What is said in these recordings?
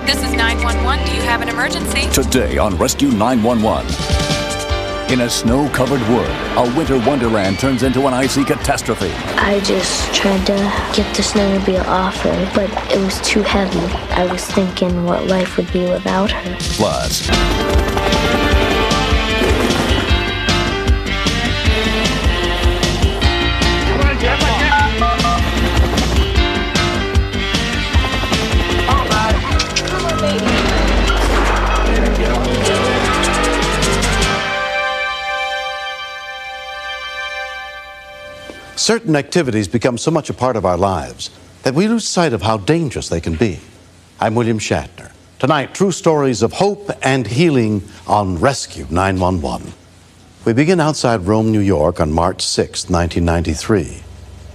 This is 911. Do you have an emergency? Today on Rescue 911. In a snow-covered wood, a winter wonderland turns into an icy catastrophe. I just tried to get the snowmobile off her, but it was too heavy. I was thinking what life would be without her. Plus, certain activities become so much a part of our lives that we lose sight of how dangerous they can be. I'm William Shatner. Tonight, true stories of hope and healing on Rescue 911. We begin outside Rome, New York on March 6, 1993.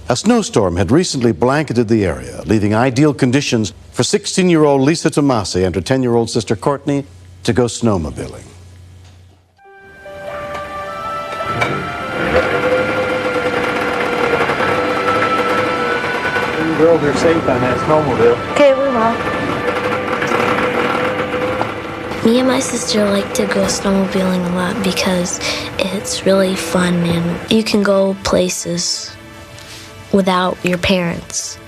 A snowstorm had recently blanketed the area, leaving ideal conditions for 16-year-old Lisa Tomasi and her 10-year-old sister Courtney to go snowmobiling. Girls are safe on that snowmobile. Okay, we will. Me and my sister like to go snowmobiling a lot because it's really fun and you can go places without your parents.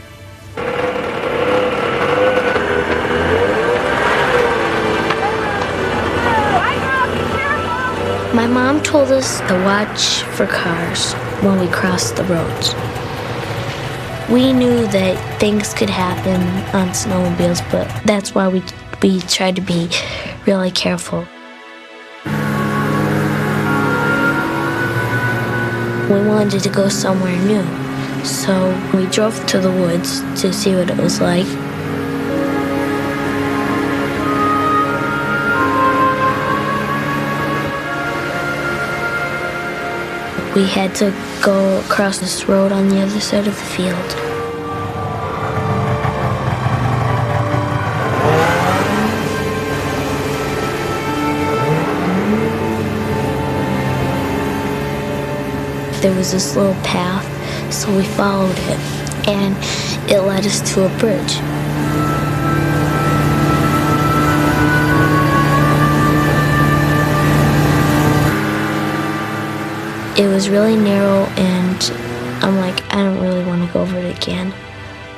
My mom told us to watch for cars when we crossed the roads. We knew that things could happen on snowmobiles, but that's why we tried to be really careful. We wanted to go somewhere new, so we drove to the woods to see what it was like. We had to go across this road on the other side of the field. There was this little path, so we followed it, and it led us to a bridge. It was really narrow, and I'm like, I don't really want to go over it again,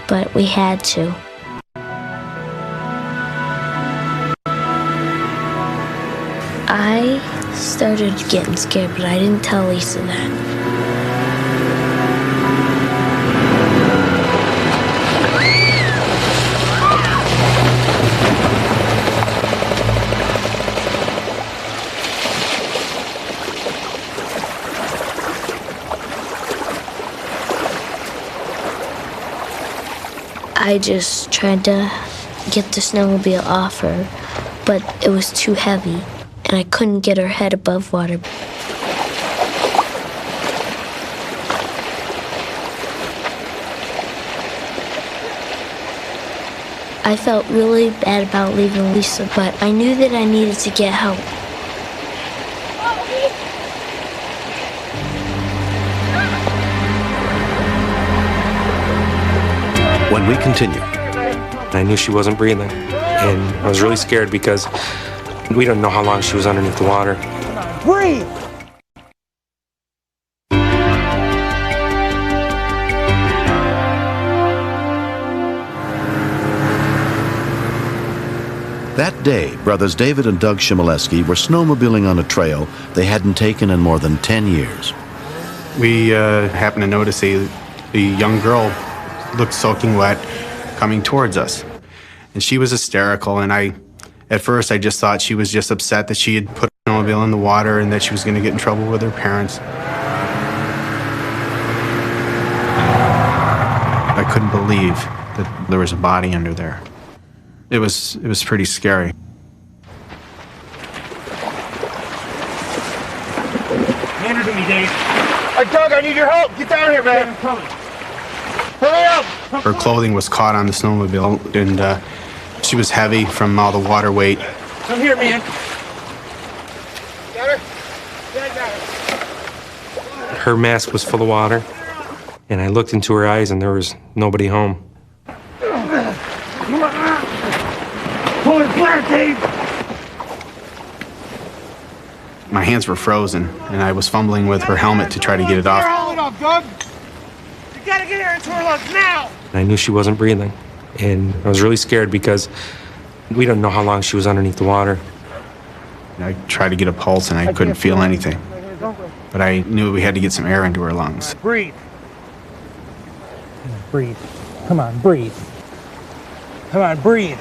but we had to. I started getting scared, but I didn't tell Lisa that. I just tried to get the snowmobile off her, but it was too heavy, and I couldn't get her head above water. I felt really bad about leaving Lisa, but I knew that I needed to get help. When we continue, I knew she wasn't breathing, and I was really scared because we don't know how long she was underneath the water. Breathe! that day, brothers David and Doug Shimoleski were snowmobiling on a trail they hadn't taken in more than 10 years. We happened to notice a young girl looked soaking wet coming towards us. And she was hysterical, and at first I just thought she was just upset that she had put a snowmobile in the water and that she was going to get in trouble with her parents. I couldn't believe that there was a body under there. It was pretty scary. Hand her to me, Dave. Hey, Doug, I need your help. Get down here, man. I'm coming. Hurry up! Her clothing was caught on the snowmobile, and she was heavy from all the water weight. Come here, man. Got her? Yeah, I got her. Her mask was full of water, and I looked into her eyes, and there was nobody home. Pull it flat, Dave! My hands were frozen, and I was fumbling with her helmet to try to get it off. Hold it up, Doug! You gotta get her into her lungs now! I knew she wasn't breathing, and I was really scared because we didn't know how long she was underneath the water. I tried to get a pulse, and I couldn't feel anything. But I knew we had to get some air into her lungs. Breathe. Breathe. Come on, breathe. Come on, breathe.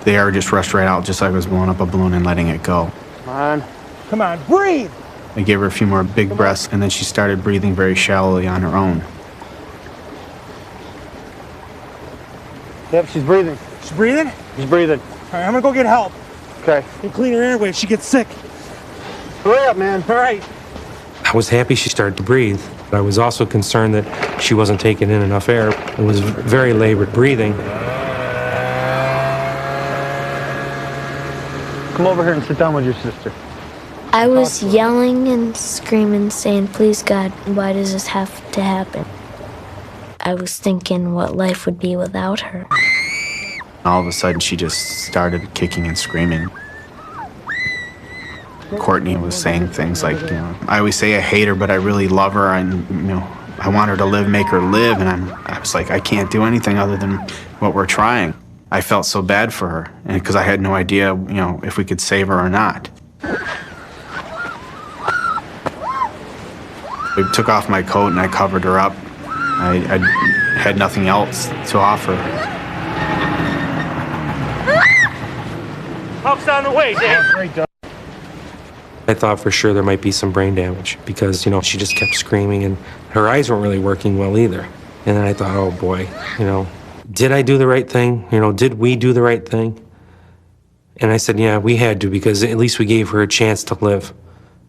The air just rushed right out, just like I was blowing up a balloon and letting it go. Come on. Come on, breathe! I gave her a few more big breaths, and then she started breathing very shallowly on her own. Yep, she's breathing. She's breathing? She's breathing. All right, I'm gonna go get help. Okay. And clean her airway if she gets sick. Hurry up, man. All right. I was happy she started to breathe. I was also concerned that she wasn't taking in enough air. It was very labored breathing. Come over here and sit down with your sister. I was yelling and screaming, saying, please God, why does this have to happen? I was thinking what life would be without her. All of a sudden, she just started kicking and screaming. Courtney was saying things like, I always say I hate her, but I really love her, and I want her to live, make her live. And I was like, I can't do anything other than what we're trying. I felt so bad for her, and because I had no idea, if we could save her or not. I took off my coat and I covered her up. I had nothing else to offer. Help's on the way, Dave. Great, Doug. I thought for sure there might be some brain damage because, she just kept screaming and her eyes weren't really working well either. And then I thought, oh boy, did I do the right thing? Did we do the right thing? And I said, yeah, we had to, because at least we gave her a chance to live,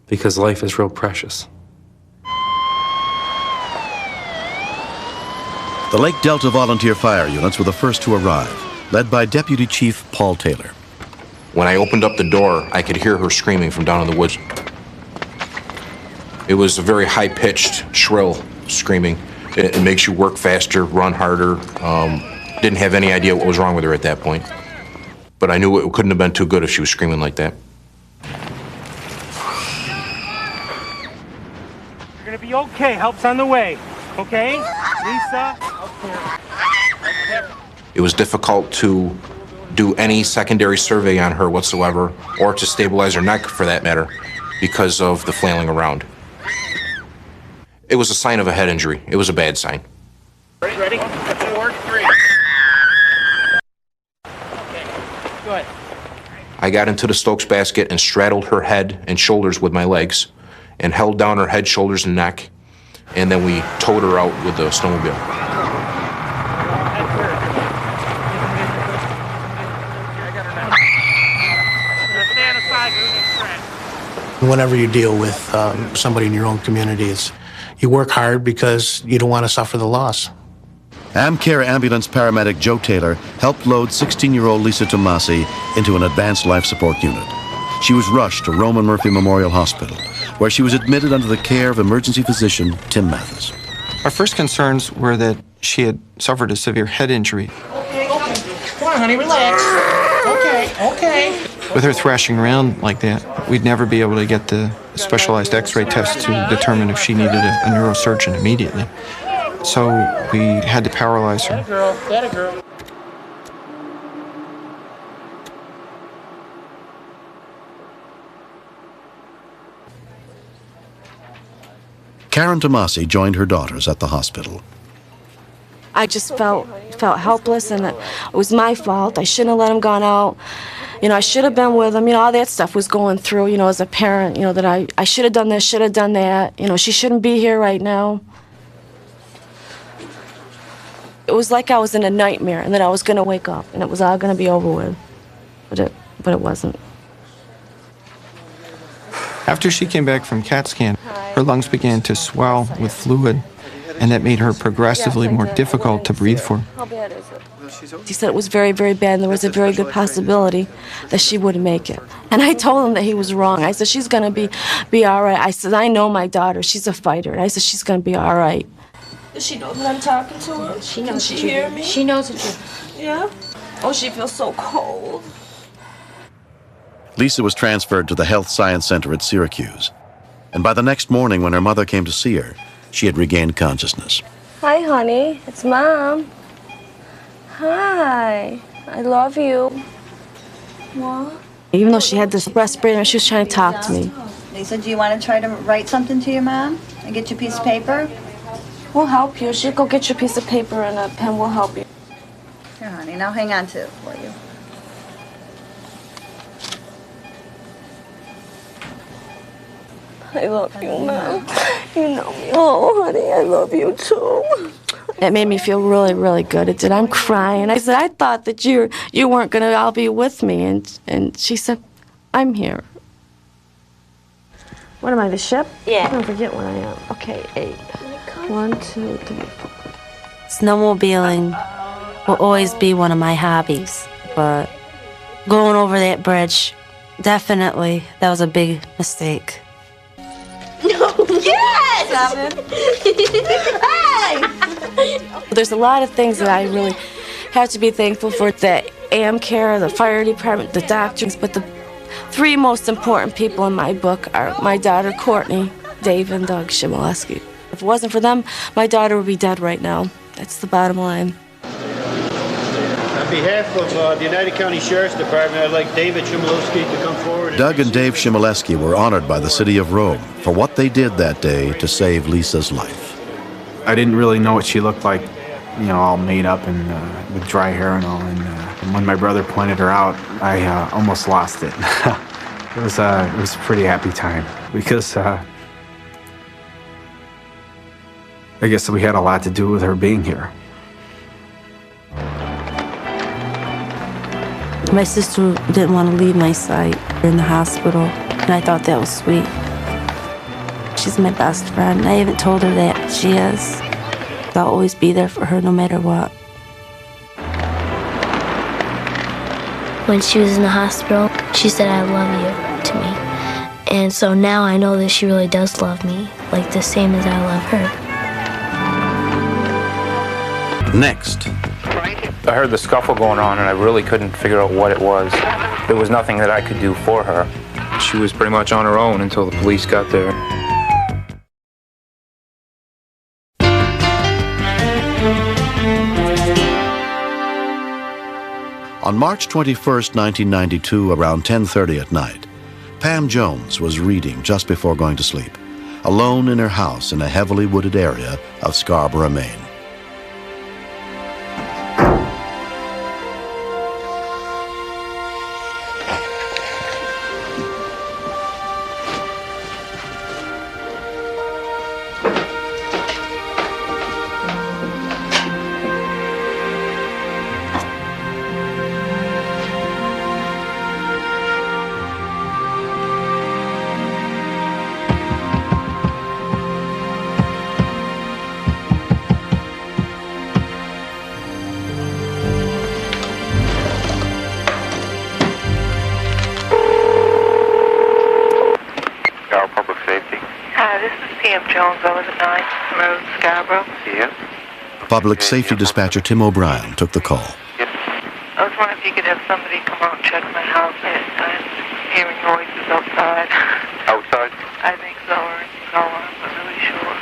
because life is real precious. The Lake Delta Volunteer Fire Units were the first to arrive, led by Deputy Chief Paul Taylor. When I opened up the door, I could hear her screaming from down in the woods. It was a very high-pitched, shrill screaming. It makes you work faster, run harder. Didn't have any idea what was wrong with her at that point. But I knew it couldn't have been too good if she was screaming like that. You're gonna be okay. Help's on the way. Okay? Lisa? Okay. It was difficult to do any secondary survey on her whatsoever, or to stabilize her neck for that matter, because of the flailing around. It was a sign of a head injury. It was a bad sign. Ready? 4, 3. Okay, good. I got into the Stokes basket and straddled her head and shoulders with my legs and held down her head, shoulders, and neck, and then we towed her out with the snowmobile. Whenever you deal with somebody in your own community, you work hard because you don't want to suffer the loss. AmCare ambulance paramedic Joe Taylor helped load 16-year-old Lisa Tomasi into an advanced life support unit. She was rushed to Roman Murphy Memorial Hospital, where she was admitted under the care of emergency physician Tim Mathis. Our first concerns were that she had suffered a severe head injury. Okay. Come on, honey, relax. Okay. With her thrashing around like that, we'd never be able to get the specialized x-ray test to determine if she needed a neurosurgeon immediately. So we had to paralyze her. That a girl. Karen Tomasi joined her daughters at the hospital. I just felt helpless, and it was my fault. I shouldn't have let him gone out. I should have been with him. All that stuff was going through, as a parent, that I should have done this, should have done that. She shouldn't be here right now. It was like I was in a nightmare and that I was going to wake up and it was all going to be over with. But it wasn't. After she came back from CAT scan, her lungs began to swell with fluid, and that made her progressively more difficult to breathe for. How bad is it? He said it was very, very bad, and there was a very good possibility that she wouldn't make it. And I told him that he was wrong. I said, she's going to be all right. I said, I know my daughter. She's a fighter. And I said, she's going to be all right. Does she know that I'm talking to her? She knows. Can she hear me? She knows the truth. Yeah? Oh, she feels so cold. Lisa was transferred to the Health Science Center at Syracuse. And by the next morning when her mother came to see her, she had regained consciousness. Hi, honey. It's Mom. Hi. I love you. What? Even though she had this respirator, she was trying to talk to me. Lisa, do you want to try to write something to your mom and get you a piece of paper? We'll help you. She'll go get you a piece of paper and a pen. We'll help you. Here, honey. Now hang on to it for you. I love you, Mom. You know me. Oh, honey, I love you too. It made me feel really, really good. It did. I'm crying. I said, I thought that you weren't going to all be with me. And she said, I'm here. What am I, the ship? Yeah. I don't forget what I am. Okay, 8. 1, 2, 3, 4. Snowmobiling will always be one of my hobbies, but going over that bridge, definitely, that was a big mistake. Yes! Hey! There's a lot of things that I really have to be thankful for. The AmCare, the fire department, the doctors, but the 3 most important people in my book are my daughter, Courtney, Dave, and Doug Shimoleski. If it wasn't for them, my daughter would be dead right now. That's the bottom line. On behalf of the United County Sheriff's Department, I'd like David Shimoleski to come forward. Doug and Dave Shimoleski were honored by the city of Rome for what they did that day to save Lisa's life. I didn't really know what she looked like, you know, all made up and with dry hair and all. And when my brother pointed her out, I almost lost it. It was a pretty happy time because I guess we had a lot to do with her being here. My sister didn't want to leave my side in the hospital, and I thought that was sweet. She's my best friend. I haven't told her that she is. I'll always be there for her no matter what. When she was in the hospital, she said, I love you to me. And so now I know that she really does love me, like the same as I love her. Next. I heard the scuffle going on and I really couldn't figure out what it was. There was nothing that I could do for her. She was pretty much on her own until the police got there. On March 21st, 1992, around 10:30 at night, Pam Jones was reading just before going to sleep, alone in her house in a heavily wooded area of Scarborough, Maine. Public Safety Dispatcher Tim O'Brien took the call. Yes. I was wondering if you could have somebody come out and check my house. I'm hearing noises outside. Outside? I think so, or no, I'm not really sure.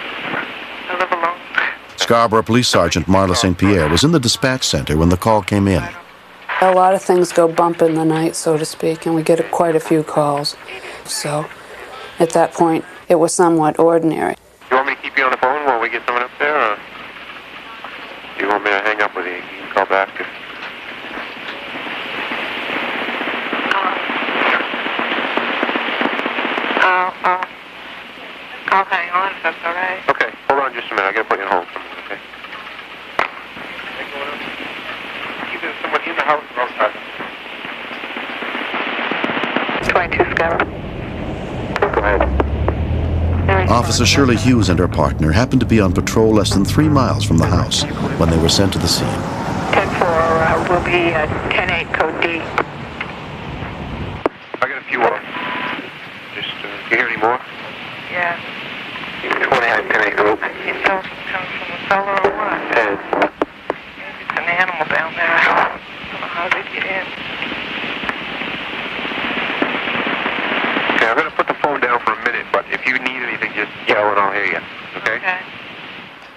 I live alone. Scarborough Police Sergeant Marla St. Pierre was in the dispatch center when the call came in. A lot of things go bump in the night, so to speak, and we get quite a few calls. So at that point, it was somewhat ordinary. You want me to keep you on the phone while we get someone up there, or do you want me to hang up with you? You can call back if... I'll hang on if that's all right. Okay, hold on just a minute. I gotta put you on hold for a minute, okay? Either someone in the house or outside. 22 Scarborough. Go ahead. Officer Shirley Hughes and her partner happened to be on patrol less than 3 miles from the house when they were sent to the scene. 10-4 will be 10-8 code D. I got a few more. Just, you hear any more? Yeah. 10-8 group. You know if it comes from the cellar or what? Maybe it's an animal down there. I don't know how they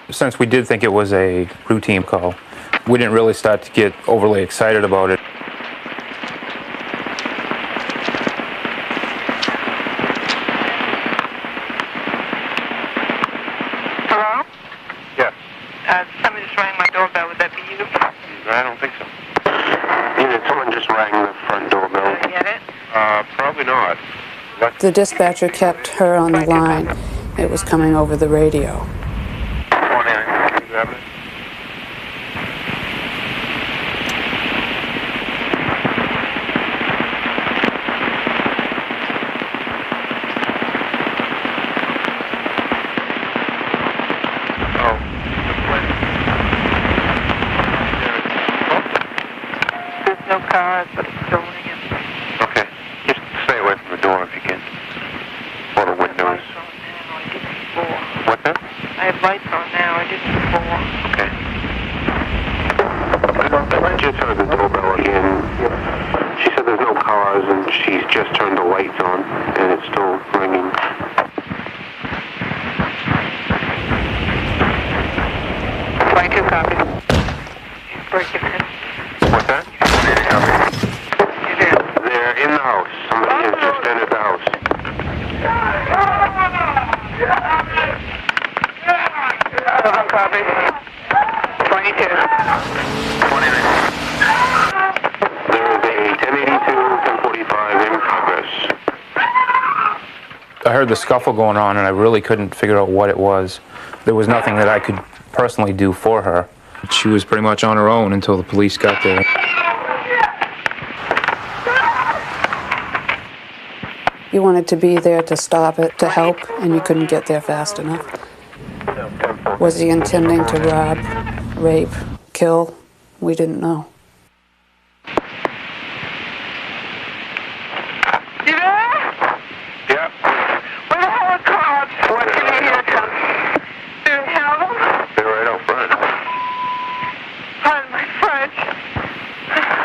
Since we did think it was a routine call, we didn't really start to get overly excited about it. Hello? Yes. Somebody just rang my doorbell. Would that be you? I don't think so. Someone just rang the front doorbell. Did I get it? Probably not. The dispatcher kept her on the line. It was coming over the radio. There's no cars, but it's still ringing. Okay. Just stay away from the door if you can. Or the windows. What's that? I have lights on now. I didn't before. Okay. I just heard the doorbell again. She said there's no cars and she's just turned the lights on and it's still ringing. Line 2 copy. She's breaking in. What's that? They're in the house. Somebody has just entered the house. 7 copy. 22. There is a 1082, 1045 in progress. I heard the scuffle going on, and I really couldn't figure out what it was. There was nothing that I could personally do for her. She was pretty much on her own until the police got there. You wanted to be there to stop it, to help, and you couldn't get there fast enough. Was he intending to rob, rape, kill? We didn't know. You there? Yeah. Where the hell are cars? What can you hear? Do you have them? They're right out front. Pardon my French.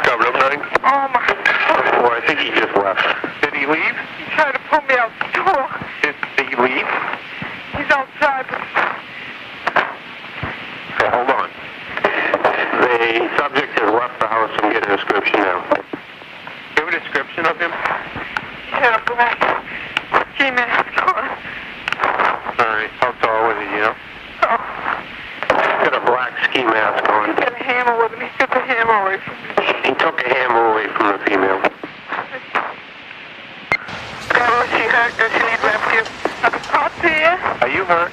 Covered up, Nine? Oh my God. Well, I think he just left. Did he leave? He tried to pull me out the door. Did he leave? He's outside. Okay, hold on. The subject has left the house. I'm getting a description now. Do you have a description of him? He had a black ski mask on. All right. How tall was he, you know? Oh. He's got a black ski mask on. He had a hammer with him. He took the hammer away from me. He took a hammer away from the female. Oh, she hurt. Does she need rescue? Are the cops here? Are you hurt?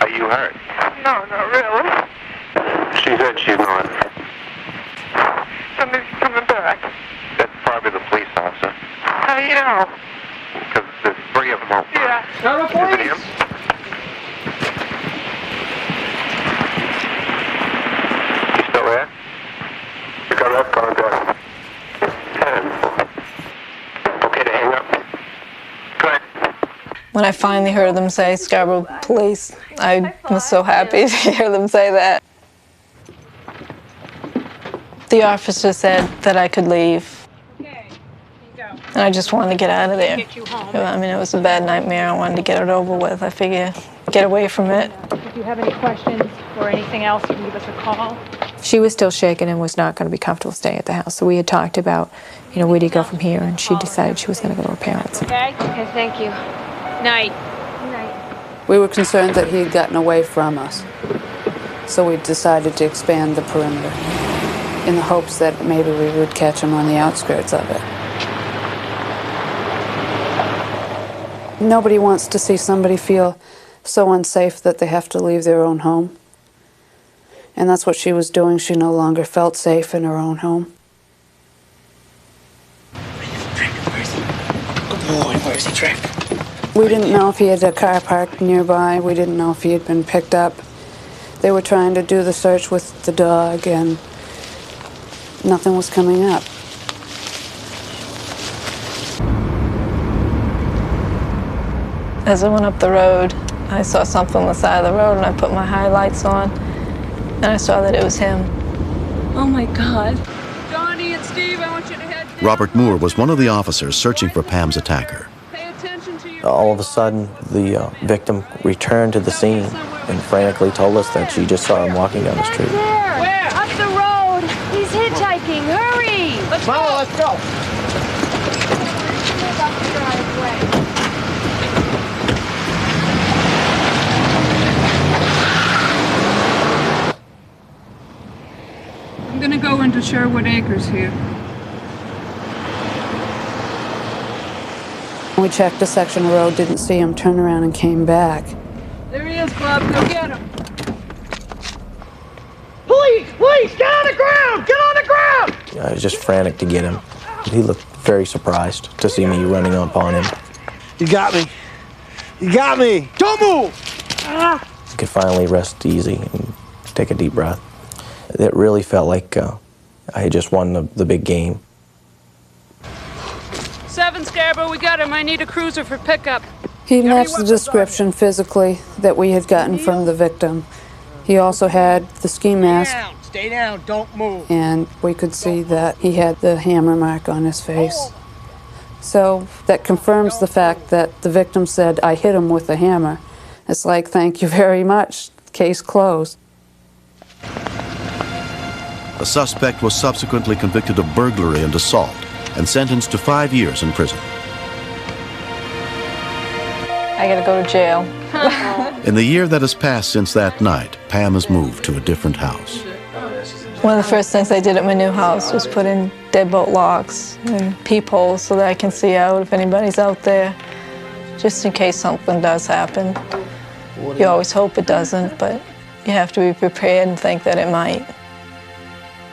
Are you hurt? No, not really. She said she's not. Somebody's coming back. That's probably the police officer. How do you know? Because there's 3 of them out front. Yeah. Is it him? You still there? You got that contact. 10. Okay to hang up. Go ahead. When I finally heard them say Scarborough Police, I was so happy to hear them say that. The officer said that I could leave. And I just wanted to get out of there. I mean, it was a bad nightmare. I wanted to get it over with. I figured, get away from it. If you have any questions or anything else, you can give us a call. She was still shaken and was not going to be comfortable staying at the house. So we had talked about, where do you go from here? And she decided she was going to go to her parents. Okay? Okay, thank you. Night. Night. We were concerned that he had gotten away from us. So we decided to expand the perimeter in the hopes that maybe we would catch him on the outskirts of it. Nobody wants to see somebody feel so unsafe that they have to leave their own home. And that's what she was doing. She no longer felt safe in her own home. Good Lord, where's he, Trick? We didn't know if he had a car parked nearby. We didn't know if he had been picked up. They were trying to do the search with the dog, and nothing was coming up. As I went up the road, I saw something on the side of the road, and I put my highlights on, and I saw that it was him. Oh my God. Johnny and Steve, I want you to head down. Robert Moore was one of the officers searching for Pam's attacker. Pay attention to your All of a sudden, the victim returned to the scene and frantically told us that she just saw him walking down the street. Where? Up the road. He's hitchhiking. Hurry! Let's go. Let's go. I'm gonna go into Sherwood Acres here. We checked a section of road, didn't see him, turned around and came back. There he is, Bob. Go get him. Police! Police! Get on the ground! Get on the ground! I was just frantic to get him. He looked very surprised to see me running upon him. You got me. You got me. Don't move! I could finally rest easy and take a deep breath. It really felt like I had just won the big game. 7 Scarborough, we got him. I need a cruiser for pickup. He matched the description physically that we had gotten from the victim. He also had the ski mask, Stay down. Don't move. and we could see that he had the hammer mark on his face. So that confirms the fact that the victim said, "I hit him with a hammer." It's like, thank you very much. Case closed. The suspect was subsequently convicted of burglary and assault and sentenced to 5 years in prison. I gotta go to jail. In the year that has passed since that night, Pam has moved to a different house. One of the first things I did at my new house was put in deadbolt locks and peepholes so that I can see out if anybody's out there, just in case something does happen. You always hope it doesn't, but you have to be prepared and think that it might.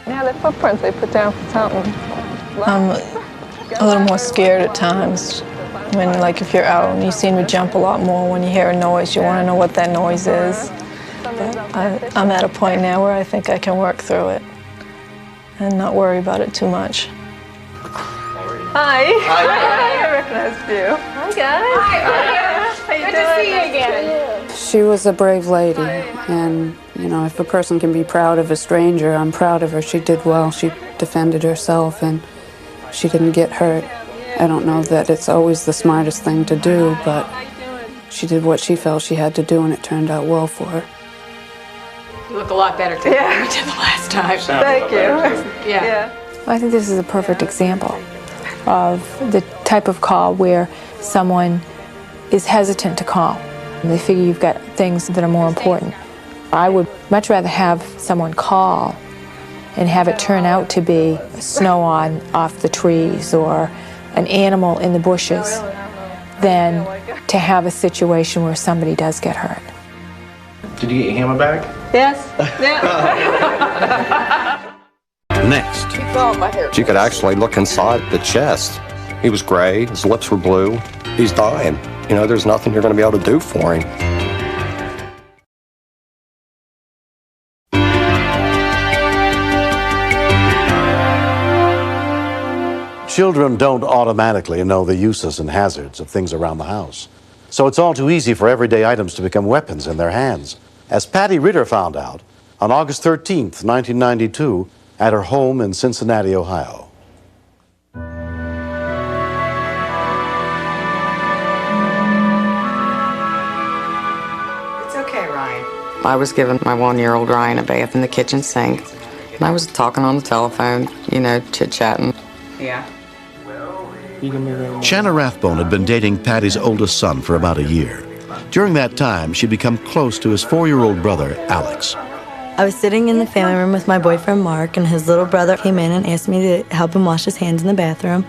Yeah, the footprints they put down for something. I'm a little more scared at times. When, like, if you're out and you seem to jump a lot more when you hear a noise, you want to know what that noise is. But I'm at a point now where I think I can work through it and not worry about it too much. Hi. Hi. I recognized you. Hi, guys. Hi. How you doing? Good to see you again. She was a brave lady, and, you know, if a person can be proud of a stranger, I'm proud of her. She did well. She defended herself, and she didn't get hurt. I don't know that it's always the smartest thing to do, but she did what she felt she had to do, and it turned out well for her. You look a lot better today than you did the last time. Thank you. Yeah. I think this is a perfect example of the type of call where someone is hesitant to call. They figure you've got things that are more important. I would much rather have someone call and have it turn out to be snow off the trees or an animal in the bushes than to have a situation where somebody does get hurt. Did you get your hammer back? Yes. Next. She could actually look inside the chest. He was gray, his lips were blue. He's dying. You know, there's nothing you're going to be able to do for him. Children don't automatically know the uses and hazards of things around the house. So it's all too easy for everyday items to become weapons in their hands. As Patty Ritter found out on August 13th, 1992, at her home in Cincinnati, Ohio. It's okay, Ryan. I was giving my 1-year-old Ryan a bath in the kitchen sink. And I was talking on the telephone, you know, chit-chatting. Yeah. Shanna Rathbone had been dating Patty's oldest son for about a year. During that time, she'd become close to his 4-year-old brother, Alex. I was sitting in the family room with my boyfriend, Mark, and his little brother came in and asked me to help him wash his hands in the bathroom.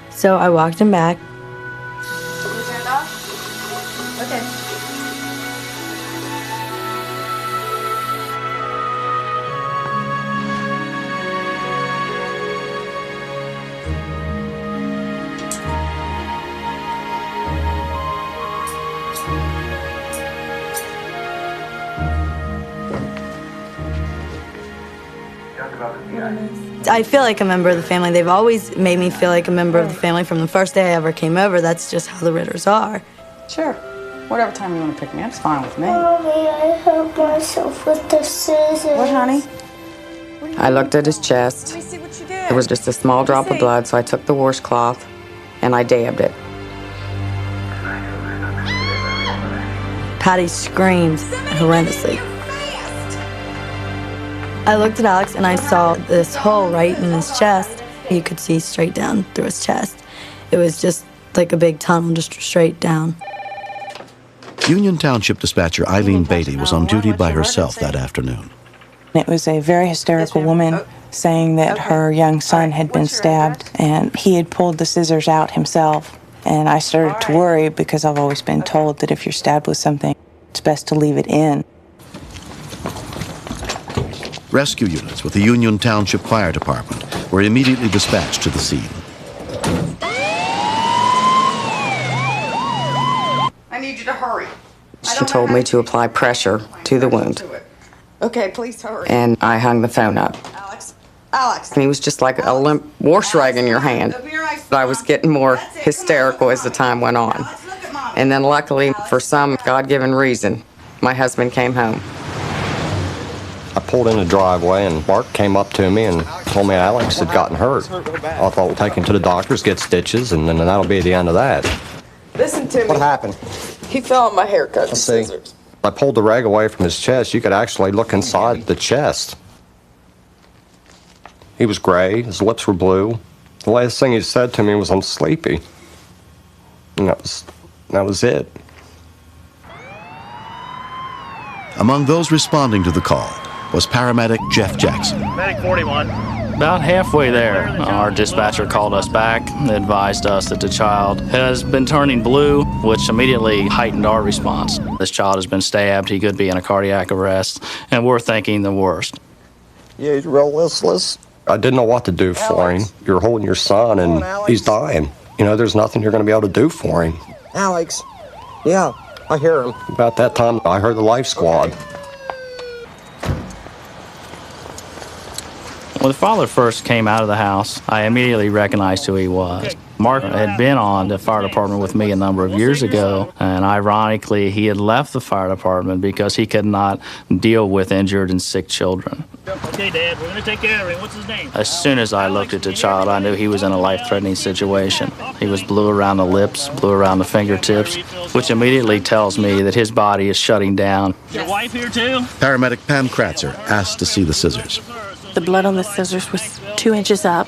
So I walked him back. Okay. I feel like a member of the family. They've always made me feel like a member of the family from the first day I ever came over. That's just how the Ritters are. Sure. Whatever time you want to pick me up, it's fine with me. Mommy, I hurt myself with the scissors. What, honey? I looked at his chest. It was just a small drop of blood, so I took the washcloth and I dabbed it. Patty screamed horrendously. I looked at Alex and I saw this hole right in his chest. You could see straight down through his chest. It was just like a big tunnel, just straight down. Union Township dispatcher Eileen Beatty was on duty by herself that afternoon. It was a very hysterical woman saying that her young son had been stabbed and he had pulled the scissors out himself. And I started to worry because I've always been told that if you're stabbed with something, it's best to leave it in. Rescue units with the Union Township Fire Department were immediately dispatched to the scene. I need you to hurry. She told me to apply pressure to the wound. Okay, please hurry. And I hung the phone up. Alex. And he was just like a limp wash rag in your hand. I was getting more hysterical as the time went on. And then luckily, for some God-given reason, my husband came home. I pulled in the driveway and Mark came up to me and told me Alex had gotten hurt. I thought we'll take him to the doctors, get stitches, and then that'll be the end of that. Listen to me. What happened? He fell on my haircut. Let's see. I pulled the rag away from his chest. You could actually look inside the chest. He was gray. His lips were blue. The last thing he said to me was, "I'm sleepy." And that was it. Among those responding to the call was paramedic Jeff Jackson. Medic 41. About halfway there, our dispatcher called us back and advised us that the child has been turning blue, which immediately heightened our response. This child has been stabbed. He could be in a cardiac arrest, and we're thinking the worst. Yeah, he's real listless. I didn't know what to do for him. You're holding your son, and he's dying. You know, there's nothing you're going to be able to do for him. Alex. Yeah, I hear him. About that time, I heard the life squad. When the father first came out of the house, I immediately recognized who he was. Mark had been on the fire department with me a number of years ago, and ironically, he had left the fire department because he could not deal with injured and sick children. Okay, Dad, we're going to take care of him. What's his name? As soon as I looked at the child, I knew he was in a life-threatening situation. He was blue around the lips, blue around the fingertips, which immediately tells me that his body is shutting down. Your wife here, too? Paramedic Pam Kratzer asked to see the scissors. The blood on the scissors was 2 inches up,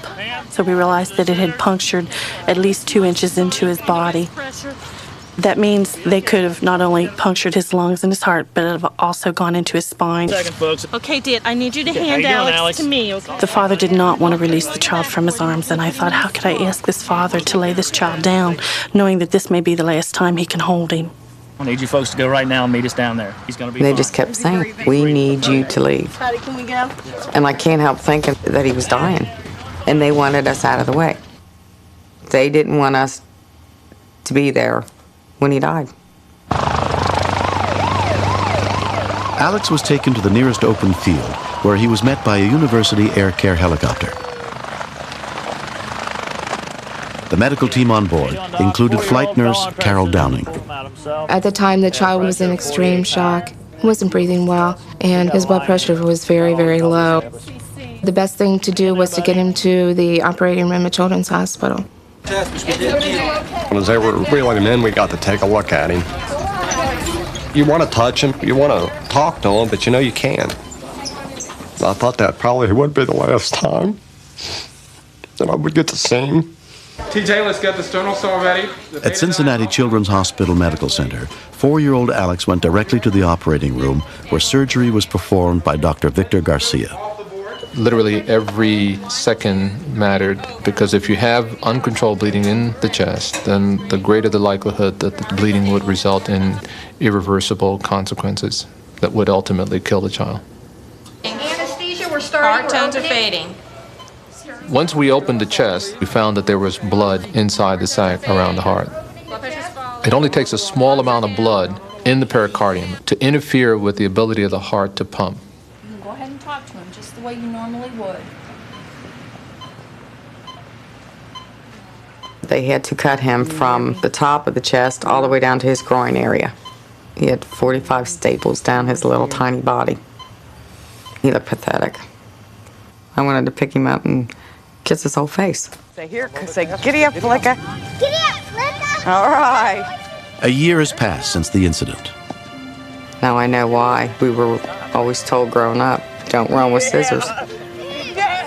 so we realized that it had punctured at least 2 inches into his body. That means they could have not only punctured his lungs and his heart, but have also gone into his spine. Second, folks. Okay, Dad, I need you to hand Alex to me, okay? The father did not want to release the child from his arms, and I thought, how could I ask this father to lay this child down, knowing that this may be the last time he can hold him? I need you folks to go right now and meet us down there. He's going to be They fine. just kept saying, "We need you to leave." Patty, can we go? And I can't help thinking that he was dying. And they wanted us out of the way. They didn't want us to be there when he died. Alex was taken to the nearest open field, where he was met by a University Air Care helicopter. The medical team on board included flight nurse Carol Downing. At the time, the child was in extreme shock. He wasn't breathing well, and his blood pressure was very, very low. The best thing to do was to get him to the operating room at Children's Hospital. As they were wheeling him in, we got to take a look at him. You want to touch him, you want to talk to him, but you know you can't. I thought that probably would be the last time that I would get to see him. TJ, let's get the sternal saw ready. At Cincinnati Children's Hospital Medical Center, 4-year-old Alex went directly to the operating room where surgery was performed by Dr. Victor Garcia. Literally every second mattered, because if you have uncontrolled bleeding in the chest, then the greater the likelihood that the bleeding would result in irreversible consequences that would ultimately kill the child. Anesthesia, we're starting. Heart tones are fading. Once we opened the chest, we found that there was blood inside the sac around the heart. It only takes a small amount of blood in the pericardium to interfere with the ability of the heart to pump. You can go ahead and talk to him just the way you normally would. They had to cut him from the top of the chest all the way down to his groin area. He had 45 staples down his little tiny body. He looked pathetic. I wanted to pick him up and kiss his whole face. Say here, say giddy up, Flicka. Giddy up, Flicka. All right. A year has passed since the incident. Now I know why. We were always told growing up, don't run with scissors.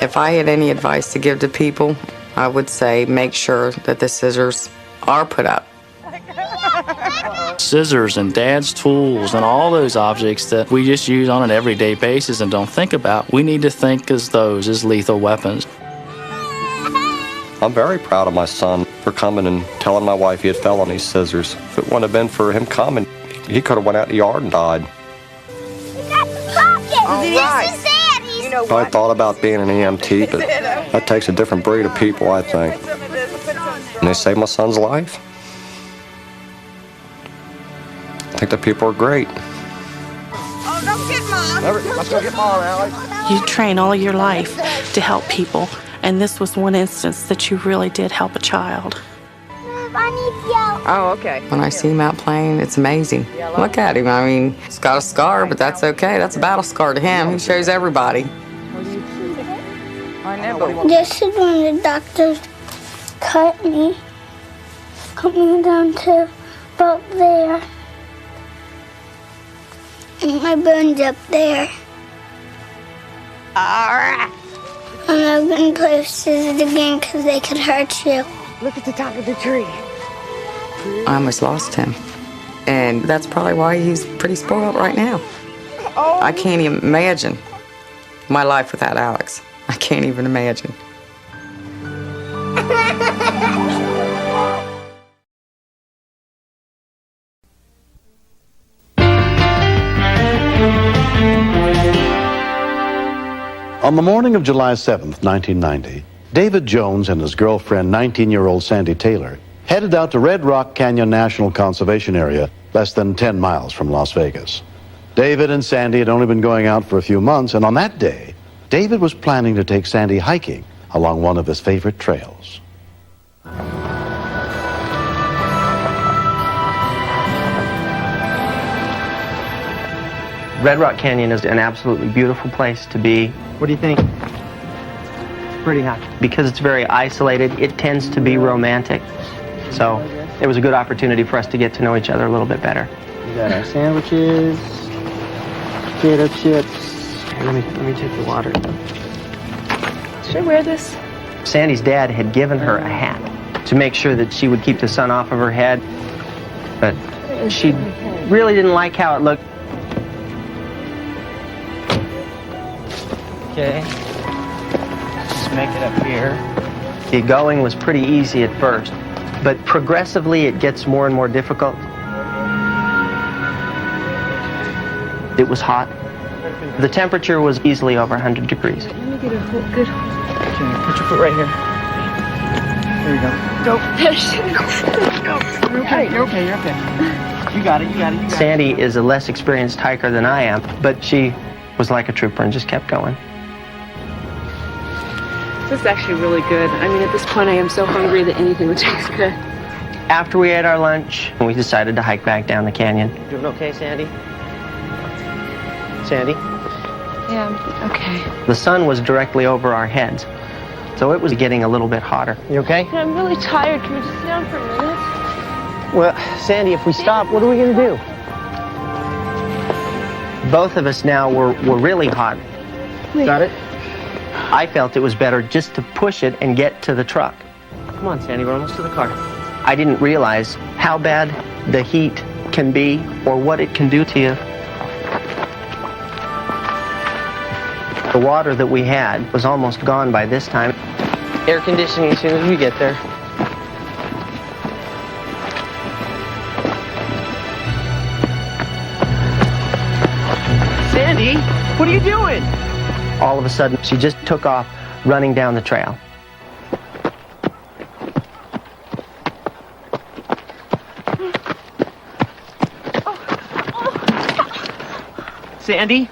If I had any advice to give to people, I would say make sure that the scissors are put up. Scissors and Dad's tools and all those objects that we just use on an everyday basis and don't think about, we need to think as those as lethal weapons. I'm very proud of my son for coming and telling my wife he had fell on these scissors. If it wouldn't have been for him coming, he could have went out in the yard and died. I thought about being an EMT, but that takes a different breed of people, I think. And they saved my son's life. I think the people are great. Oh, don't get Mom. Let's go get Mom, Alex. You train all your life to help people, and this was one instance that you really did help a child. Oh, okay. When I see him out playing, it's amazing. Look at him. I mean, he's got a scar, but that's okay. That's a battle scar to him. He shows everybody. This is when the doctors cut me down to about there. And my bone's up there. Alright. I'm not going to play with scissors again because they could hurt you. Look at the top of the tree. I almost lost him. And that's probably why he's pretty spoiled right now. Oh. I can't even imagine my life without Alex. I can't even imagine. On the morning of July 7th, 1990, David Jones and his girlfriend, 19-year-old Sandy Taylor, headed out to Red Rock Canyon National Conservation Area, less than 10 miles from Las Vegas. David and Sandy had only been going out for a few months, and on that day, David was planning to take Sandy hiking along one of his favorite trails. Red Rock Canyon is an absolutely beautiful place to be. What do you think? It's pretty hot. Because it's very isolated, it tends to be romantic. So it was a good opportunity for us to get to know each other a little bit better. We got our sandwiches, potato chips. Let me take the water. Should I wear this? Sandy's dad had given her a hat to make sure that she would keep the sun off of her head, but she really didn't like how it looked. Okay, just make it up here. The going was pretty easy at first, but progressively it gets more and more difficult. It was hot. The temperature was easily over 100 degrees. Let me get a good. Okay, put your foot right here. There you go. Go. You're okay. You're okay. You're okay. You got it. You got it. You got Sandy it. Is a less experienced hiker than I am, but she was like a trooper and just kept going. This is actually really good. I mean, at this point, I am so hungry that anything would taste good. After we ate our lunch, we decided to hike back down the canyon. Doing okay, Sandy? Sandy? Yeah, okay. The sun was directly over our heads, so it was getting a little bit hotter. You okay? I'm really tired. Can we just sit down for a minute? Well, Sandy, if we stop, what are we going to do? Both of us now were really hot. Wait. Got it? I felt it was better just to push it and get to the truck. Come on, Sandy, we're almost to the car. I didn't realize how bad the heat can be or what it can do to you. The water that we had was almost gone by this time. Air conditioning as soon as we get there. Sandy, what are you doing? All of a sudden, she just took off running down the trail. Sandy?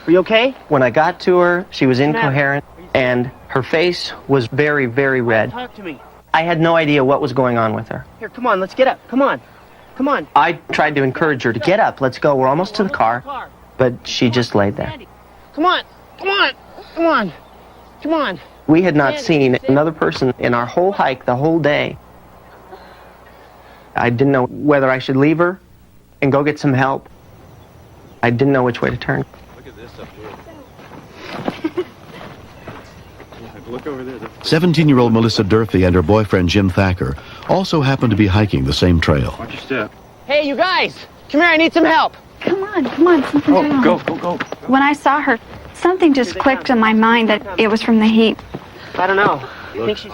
Are you okay? When I got to her, she was incoherent, and her face was very, very red. Talk to me. I had no idea what was going on with her. Here, come on, let's get up. Come on. Come on. I tried to encourage her to get up. Let's go. We're almost to the car. But she just laid there. Come on. Come on. Come on. Come on. We had not seen another person in our whole hike the whole day. I didn't know whether I should leave her and go get some help. I didn't know which way to turn. Look at this up here. Look over there. 17-year-old Melissa Durfee and her boyfriend Jim Thacker also happened to be hiking the same trail. Watch your step. Hey, you guys! Come here, I need some help. Come on, something's going on. Go. When I saw her, something just clicked in my mind that it was from the heat. I don't know.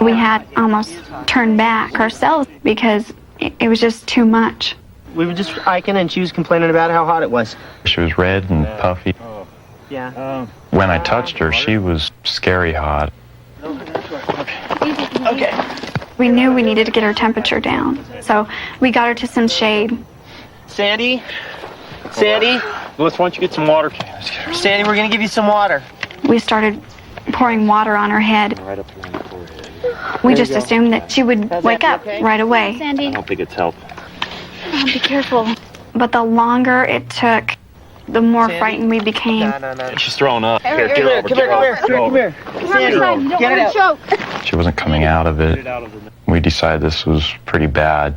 We had almost turned back ourselves because it was just too much. We were just hiking and she was complaining about how hot it was. She was red and puffy. Yeah. When I touched her, she was scary hot. Okay. We knew we needed to get her temperature down, so we got her to some shade. Sandy? Let's, why don't you get some water? Sandy, we're gonna give you some water. We started pouring water on her head. Right up here on the forehead. We just assumed that she would wake up right away. Sandy, I don't think it's helped. be careful. But the longer it took, the more frightened we became. No. She's throwing up. Come here. Sandy, get it out. She wasn't coming out of it. We decided this was pretty bad.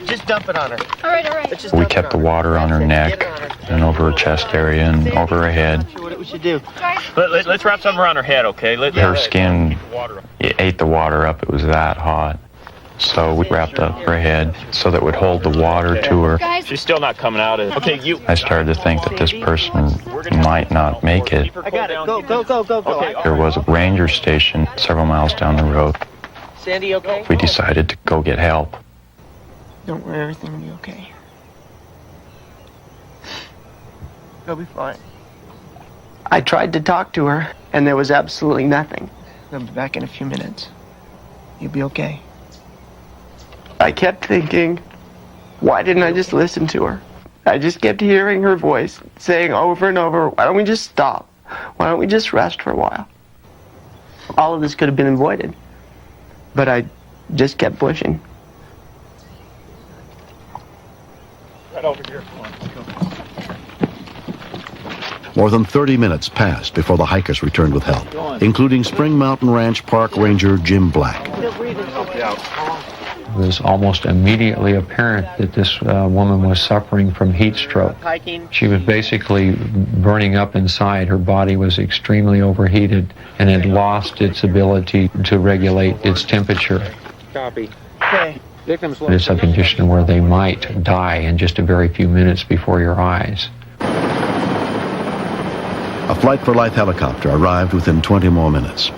Just dump it on her. All right. We kept the water on her neck and over her chest area and over her head. What we should do. Let's wrap something around her head, okay? Her skin ate the water up. It was that hot. So we wrapped up her head so that it would hold the water to her. She's still not coming out of it. Okay, you. I started to think that this person might not make it. I got it. Go. Okay. There was a ranger station several miles down the road. Sandy, okay? We decided to go get help. Don't worry, everything will be okay. You'll be fine. I tried to talk to her, and there was absolutely nothing. I'll be back in a few minutes. You'll be okay. I kept thinking, why didn't I just listen to her? I just kept hearing her voice saying over and over, why don't we just stop? Why don't we just rest for a while? All of this could have been avoided, but I just kept pushing. Right over here. Come on, let's go. More than 30 minutes passed before the hikers returned with help, including Spring Mountain Ranch Park Ranger Jim Black. It was almost immediately apparent that this woman was suffering from heat stroke. She was basically burning up inside. Her body was extremely overheated and had lost its ability to regulate its temperature. Copy. Okay. It's a condition where they might die in just a very few minutes before your eyes. A Flight for Life helicopter arrived within 20 more minutes.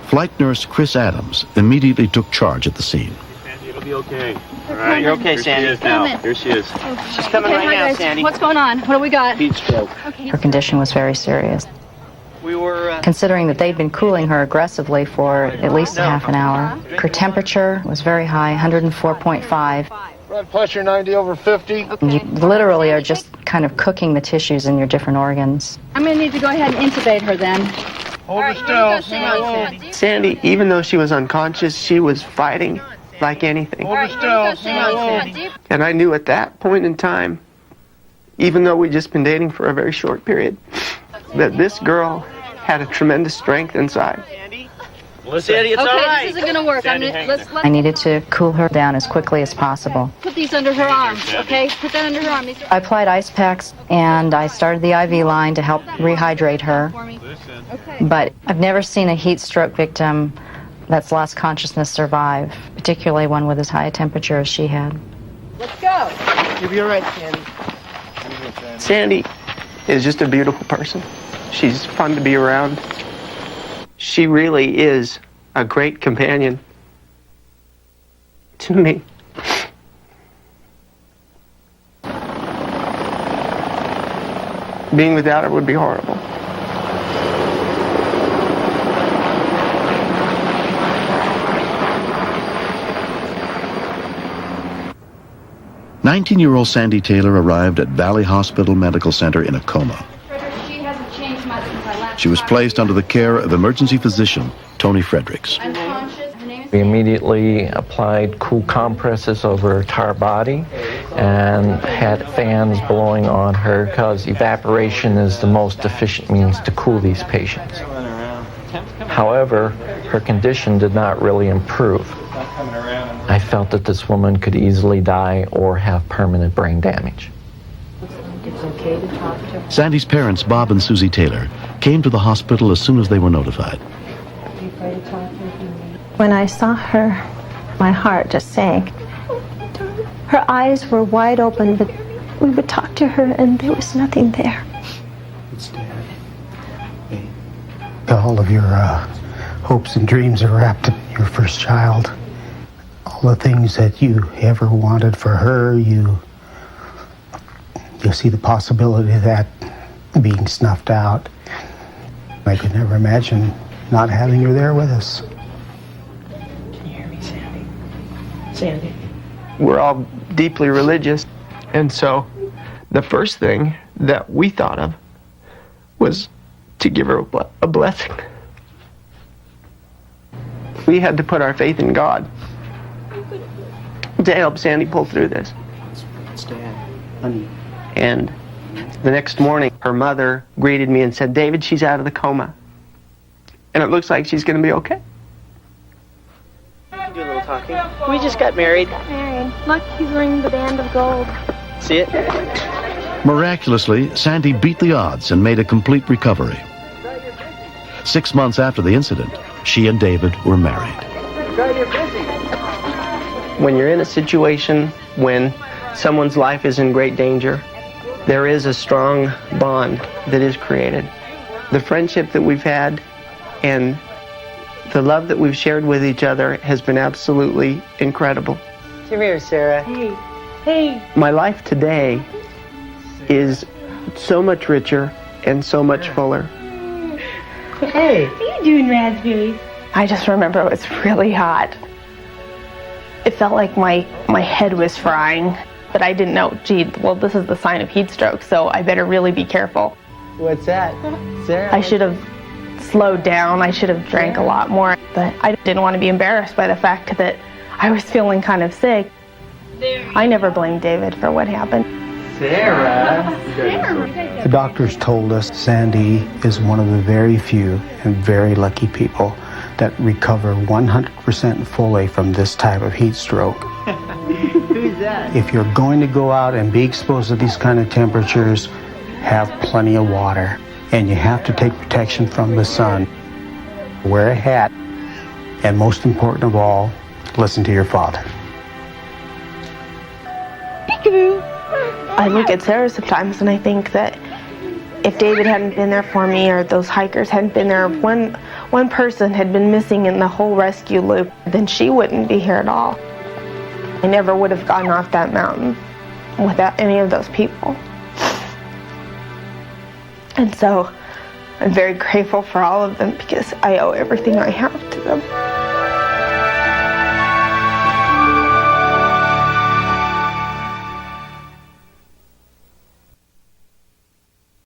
Flight nurse Chris Adams immediately took charge at the scene. It'll be okay. All right. You're okay, Sandy. Here she is now. Here she is. She's coming right now, Sandy. What's going on? What do we got? Heat stroke. Her condition was very serious. We were... Considering that they'd been cooling her aggressively for at least a half an hour. Her temperature was very high, 104.5. Blood pressure 90 over 50. You literally are just kind of cooking the tissues in your different organs. I'm going to need to go ahead and intubate her then. Hold her still. Sandy, even though she was unconscious, she was fighting like anything. Hold her still. And I knew at that point in time, even though we'd just been dating for a very short period, that this girl had a tremendous strength inside. Sandy, it's all right. This isn't going to work. I needed to cool her down as quickly as possible. Put these under her arms, okay? Put that under her arm. I applied ice packs and I started the IV line to help rehydrate her. But I've never seen a heat stroke victim that's lost consciousness survive, particularly one with as high a temperature as she had. Let's go. You'll be all right, Sandy. Sandy is just a beautiful person. She's fun to be around. She really is a great companion to me. Being without her would be horrible. "19-year-old Sandy Taylor arrived at Valley Hospital Medical Center in a coma. She was placed under the care of emergency physician Tony Fredericks. We immediately applied cool compresses over her entire body and had fans blowing on her because evaporation is the most efficient means to cool these patients. However, her condition did not really improve. I felt that this woman could easily die or have permanent brain damage. okay to talk to her? Sandy's parents, Bob and Susie Taylor, came to the hospital as soon as they were notified. Are you afraid to talk to her? When I saw her, my heart just sank. Her eyes were wide open, but we would talk to her and there was nothing there. It's Dad. Hey. All of your hopes and dreams are wrapped in your first child. All the things that you ever wanted for her, you see the possibility of that being snuffed out. I could never imagine not having her there with us. Can you hear me, Sandy? Sandy. We're all deeply religious, and so the first thing that we thought of was to give her a blessing. We had to put our faith in God to help Sandy pull through this. It's Dad. Honey. And the next morning, her mother greeted me and said, "David, she's out of the coma. And it looks like she's going to be okay." Do a little talking. We just got married. Look, he's wearing the band of gold. See it? Miraculously, Sandy beat the odds and made a complete recovery. 6 months after the incident, she and David were married. When you're in a situation when someone's life is in great danger, there is a strong bond that is created. The friendship that we've had and the love that we've shared with each other has been absolutely incredible. Come here, Sarah. Hey. Hey. My life today is so much richer and so much fuller. Hey. How you doing, Raspberry? I just remember it was really hot. It felt like my head was frying, but I didn't know, gee, well, this is the sign of heat stroke, so I better really be careful. What's that, Sarah? I should have slowed down. I should have drank a lot more, but I didn't want to be embarrassed by the fact that I was feeling kind of sick. I never blamed David for what happened. Sarah. The doctors told us Sandy is one of the very few and very lucky people that recover 100% fully from this type of heat stroke. Who's that? If you're going to go out and be exposed to these kind of temperatures, have plenty of water. And you have to take protection from the sun. Wear a hat. And most important of all, listen to your father. Peekaboo. I look at Sarah sometimes and I think that if David hadn't been there for me or those hikers hadn't been there, one person had been missing in the whole rescue loop, then she wouldn't be here at all. I never would have gotten off that mountain without any of those people. And so I'm very grateful for all of them because I owe everything I have to them.